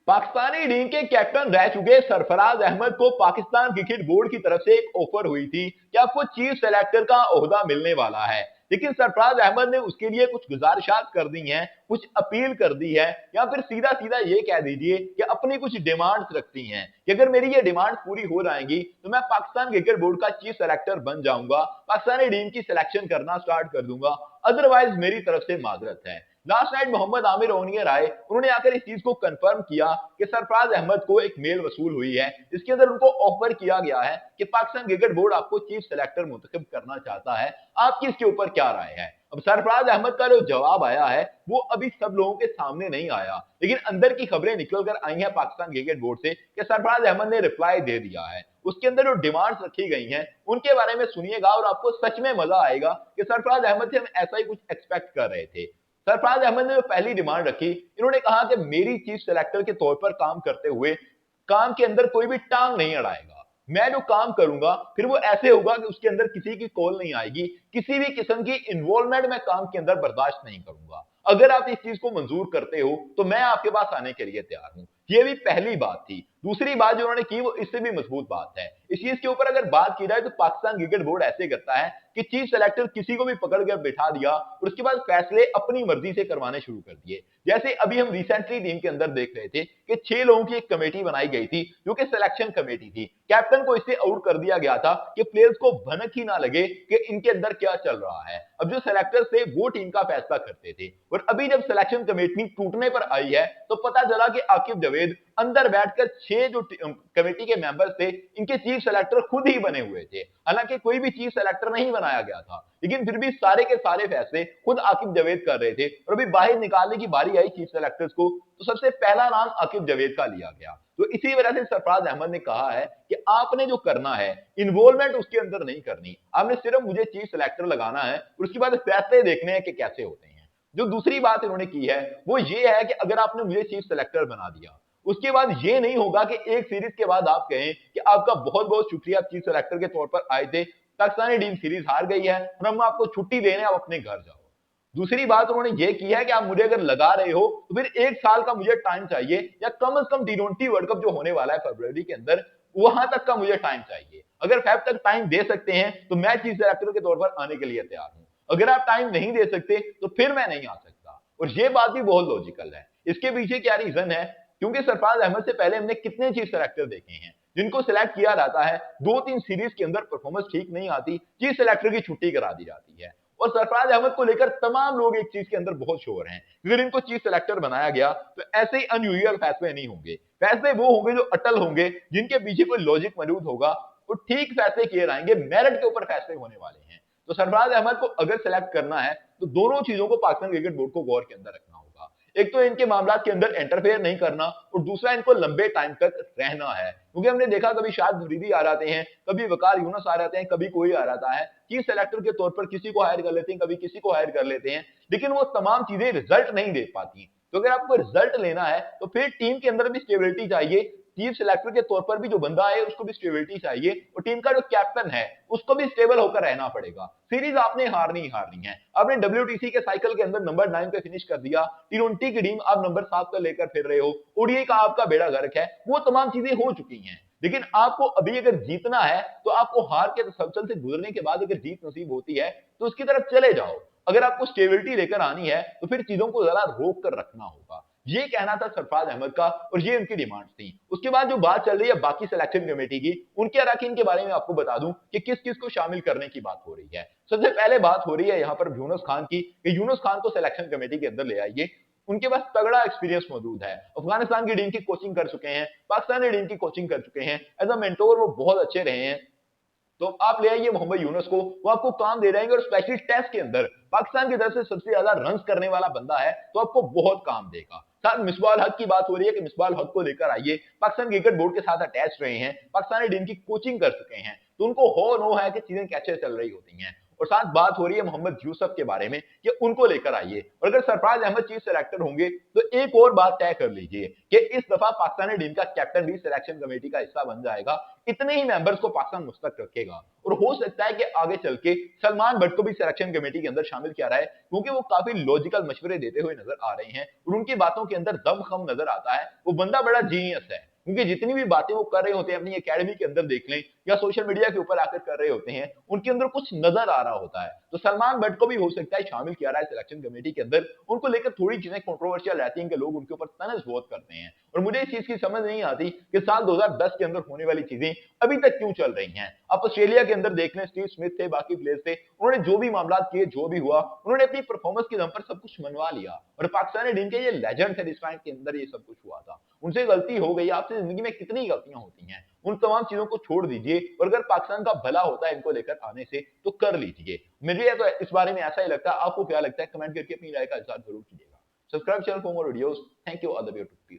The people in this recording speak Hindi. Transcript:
पाकिस्तानी टीम के कैप्टन रह चुके सरफराज अहमद को पाकिस्तान क्रिकेट बोर्ड की तरफ से एक ऑफर हुई थी कि आपको चीफ सेलेक्टर का ओहदा मिलने वाला है। लेकिन सरफराज अहमद ने उसके लिए कुछ गुजारिशात कर दी हैं, कुछ अपील कर दी है, या फिर सीधा सीधा ये कह दीजिए कि अपनी कुछ डिमांड्स रखती हैं कि अगर मेरी ये डिमांड्स पूरी हो जाएंगी तो मैं पाकिस्तान क्रिकेट बोर्ड का चीफ सेलेक्टर बन जाऊंगा, पाकिस्तानी टीम की सिलेक्शन करना स्टार्ट कर दूंगा, अदरवाइज मेरी तरफ से माजरत है। लास्ट नाइट मोहम्मद आमिर ओनियर आए, उन्होंने आकर इस चीज को कंफर्म किया कि सरफराज अहमद को एक मेल वसूल हुई है, इसके अंदर उनको ऑफर किया गया है कि पाकिस्तान क्रिकेट बोर्ड आपको चीफ सेलेक्टर मुंतखब करना चाहता है, आपकी इसके ऊपर क्या राय है। अब सरफराज अहमद का जो जवाब आया है वो अभी सब लोगों के सामने नहीं आया, लेकिन अंदर की खबरें निकल कर आई हैं पाकिस्तान क्रिकेट बोर्ड से कि सरफराज अहमद ने रिप्लाई दे दिया है। उसके अंदर जो डिमांड्स रखी गई हैं उनके बारे में सुनिएगा और आपको सच में मजा आएगा कि सरफराज अहमद से हम ऐसा ही कुछ एक्सपेक्ट कर रहे थे। सरफराज अहमद ने जो पहली डिमांड रखी, इन्होंने कहा कि मेरी चीफ सेलेक्टर के तौर पर काम करते हुए काम के अंदर कोई भी टांग नहीं अड़ाएगा। मैं जो काम करूंगा फिर वो ऐसे होगा कि उसके अंदर किसी की कॉल नहीं आएगी, किसी भी किस्म की इन्वॉल्वमेंट मैं काम के अंदर बर्दाश्त नहीं करूंगा। अगर आप इस चीज को मंजूर करते हो तो मैं आपके पास आने के लिए तैयार हूं। ये भी पहली बात थी। दूसरी बात जो उन्होंने की वो इससे भी मजबूत बात है। इस चीज के ऊपर अगर बात की जाए तो पाकिस्तान क्रिकेट बोर्ड ऐसे करता है कि चीफ सेलेक्टर किसी को भी पकड़ कर बिठा दिया और उसके बाद फैसले अपनी मर्जी से करवाने शुरू कर दिए। जैसे अभी हम रिसेंटली टीम के अंदर देख रहे थे कि 6 लोगों की एक कमेटी बनाई गई थी जो कि सिलेक्शन कमेटी थी। कैप्टन को इससे आउट कर दिया गया था कि प्लेयर्स को भनक ही ना लगे कि इनके अंदर क्या चल रहा है। अब जो सिलेक्टर्स थे वो टीम का फैसला करते थे और अभी जब सिलेक्शन कमेटी टूटने पर आई है तो पता चला कि आकिब जावेद अंदर बैठकर 6 जो कमेटी के मेंबर्स थे इनके चीफ सेलेक्टर खुद ही बने हुए थे। हालांकि कोई भी चीफ सेलेक्टर नहीं बनाया गया था, लेकिन फिर भी सारे के सारे फैसले खुद आकिब जावेद कर रहे थे और अभी बाहर निकालने की बारी आई चीफ सेलेक्टर्स को तो सबसे पहला नाम आकिब जावेद का लिया गया। तो इसी वजह से सरफराज अहमद ने कहा है कि आपने जो करना है इन्वॉल्वमेंट उसके अंदर नहीं करनी, आपने सिर्फ मुझे चीफ सेलेक्टर लगाना है और उसके बाद फैसले देखने हैं कि कैसे होते हैं। जो दूसरी बात इन्होंने की है वो ये है कि अगर आपने मुझे चीफ सेलेक्टर बना दिया उसके बाद ये नहीं होगा कि एक सीरीज के बाद आप कहें कि आपका बहुत बहुत शुक्रिया, आप चीफ सेलेक्टर के तौर पर आए थे, पाकिस्तानी टीम सीरीज हार गई है और हम आपको छुट्टी दे रहे हैं, आप अपने घर जाओ। दूसरी बात उन्होंने ये की है कि आप मुझे अगर लगा रहे हो तो फिर 1 साल का मुझे टाइम चाहिए, या कम से कम टी20 वर्ल्ड कप जो होने वाला है फरवरी के अंदर वहां तक का मुझे टाइम चाहिए। अगर फेब तक टाइम दे सकते हैं तो मैं चीफ सेलेक्टर के तौर पर आने के लिए तैयार हूं, अगर आप टाइम नहीं दे सकते तो फिर मैं नहीं आ सकता। और ये बात भी बहुत लॉजिकल है। इसके पीछे क्या रीजन है, क्योंकि सरफराज अहमद से पहले हमने कितने चीफ सेलेक्टर देखे हैं जिनको सिलेक्ट किया जाता है, 2-3 सीरीज के अंदर परफॉर्मेंस ठीक नहीं आती, चीफ सेलेक्टर की छुट्टी करा दी जाती है। और सरफराज अहमद को लेकर तमाम लोग एक चीज के अंदर बहुत श्योर हैं, अगर इनको चीफ सेलेक्टर बनाया गया तो ऐसे ही अनयूजुअल फैसले नहीं होंगे, फैसले वो होंगे जो अटल होंगे, जिनके पीछे कोई लॉजिक मौजूद होगा, वो ठीक फैसले किए जाएंगे, मेरिट के ऊपर फैसले होने वाले हैं। तो सरफराज अहमद को अगर सिलेक्ट करना है तो दोनों चीजों को पाकिस्तान क्रिकेट बोर्ड को गौर के अंदर रखना होगा। एक तो इनके मामला के अंदर इंटरफेयर नहीं करना और दूसरा इनको लंबे टाइम तक रहना है, क्योंकि हमने देखा कभी शाहिद अफरीदी आ जाते हैं, कभी वकार यूनुस आ जाते हैं, कभी कोई आ जाता है चीफ सेलेक्टर के तौर पर, किसी को हायर कर लेते हैं, कभी किसी को हायर कर लेते हैं, लेकिन वो तमाम चीजें रिजल्ट नहीं दे पाती। तो अगर आपको रिजल्ट लेना है तो फिर टीम के अंदर भी स्टेबिलिटी चाहिए, चीफ सेलेक्टर के तौर पर भी जो बंदा है उसको भी स्टेबिलिटी चाहिए और टीम का जो कैप्टन है उसको भी स्टेबल होकर रहना पड़ेगा। सीरीज आपने हारनी ही हारनी है। आपने डब्ल्यूटीसी के साइकिल के अंदर नंबर 9 पे फिनिश कर दिया, टी20 की टीम आप नंबर 7 पर लेकर फिर रहे हो, ओडीआई का आपका बेड़ा गर्क है, वो तमाम चीजें हो चुकी हैं। लेकिन आपको अभी अगर जीतना है तो आपको हार के तसलसल से गुजरने के बाद अगर जीत नसीब होती है तो उसकी तरफ चले जाओ। अगर आपको स्टेबिलिटी लेकर आनी है तो फिर चीजों को जरा रोक कर रखना होगा। ये कहना था सरफराज अहमद का और ये उनकी डिमांड्स थी। उसके बाद जो बात चल रही है बाकी सिलेक्शन कमेटी की, उनके अरकान के बारे में आपको बता दूं कि किस किस को शामिल करने की बात हो रही है। सबसे पहले बात हो रही है यहाँ पर यूनुस खान की कि यूनुस खान को सिलेक्शन कमेटी के अंदर ले आइए। उनके पास तगड़ा एक्सपीरियंस मौजूद है, अफगानिस्तान की टीम की कोचिंग कर चुके हैं, पाकिस्तानी टीम की कोचिंग कर चुके हैं, एज अ मेंटोर वो बहुत अच्छे रहे हैं। तो आप ले आइए मोहम्मद यूनुस को, वो आपको काम दे जाएंगे और स्पेशली टेस्ट के अंदर पाकिस्तान की तरफ से सबसे ज्यादा रन करने वाला बंदा है तो आपको बहुत काम देगा। साथ मिसबाह हक की बात हो रही है कि मिसबाह हक को लेकर आइए, पाकिस्तान क्रिकेट बोर्ड के साथ अटैच रहे हैं, पाकिस्तानी टीम की कोचिंग कर चुके हैं, तो उनको हो नो है कि चीजें कैसे चल रही होती हैं। और साथ बात हो रही है मोहम्मद यूसुफ के बारे में कि उनको लेकर आइए। और अगर सरफराज अहमद चीफ सेलेक्टर होंगे तो एक और बात तय कर लीजिए कि इस दफा पाकिस्तानी टीम का कैप्टन भी सिलेक्शन कमेटी का हिस्सा बन जाएगा। इतने ही मेंबर्स को पाकिस्तान मुस्तक रखेगा और हो सकता है कि आगे चल के सलमान भट्ट को भी सिलेक्शन कमेटी के अंदर शामिल किया जाए, क्योंकि वो काफी लॉजिकल मशवरे देते हुए नजर आ रहे हैं और उनकी बातों के अंदर दम खम नजर आता है। वो बंदा बड़ा जीनियस है, क्योंकि जितनी भी बातें वो कर रहे होते हैं अपनी एकेडमी के अंदर देख लें या सोशल मीडिया के ऊपर आकर कर रहे होते हैं, उनके अंदर कुछ नजर आ रहा होता है। तो सलमान भट्ट को भी हो सकता है शामिल किया जाए सिलेक्शन कमेटी के अंदर। उनको लेकर थोड़ी चीजें कंट्रोवर्शियल रहती हैं कि लोग उनके ऊपर तनज बहुत करते हैं और मुझे इस चीज की समझ नहीं आती कि साल 2010 के अंदर होने वाली चीजें अभी तक क्यों चल रही हैं। आप ऑस्ट्रेलिया के अंदर देख लें, स्टीव स्मिथ थे, बाकी प्लेयर्स थे, उन्होंने जो भी मामला किए, जो भी हुआ, उन्होंने अपनी परफॉर्मेंस के दम पर सब कुछ मनवा लिया और पाकिस्तानी टीम के ये लेजेंड थे जिस के अंदर ये सब कुछ हुआ था। उनसे गलती हो गई, आपसे जिंदगी में कितनी गलतियां होती हैं, उन तमाम चीजों को छोड़ दीजिए और अगर पाकिस्तान का भला होता है इनको लेकर आने से तो कर लीजिए। मुझे तो इस बारे में ऐसा ही लगता है। आपको क्या लगता है? कमेंट करके अपनी राय का इज़हार जरूर कीजिएगा। Subscribe channel for more videos. Thank you all the way to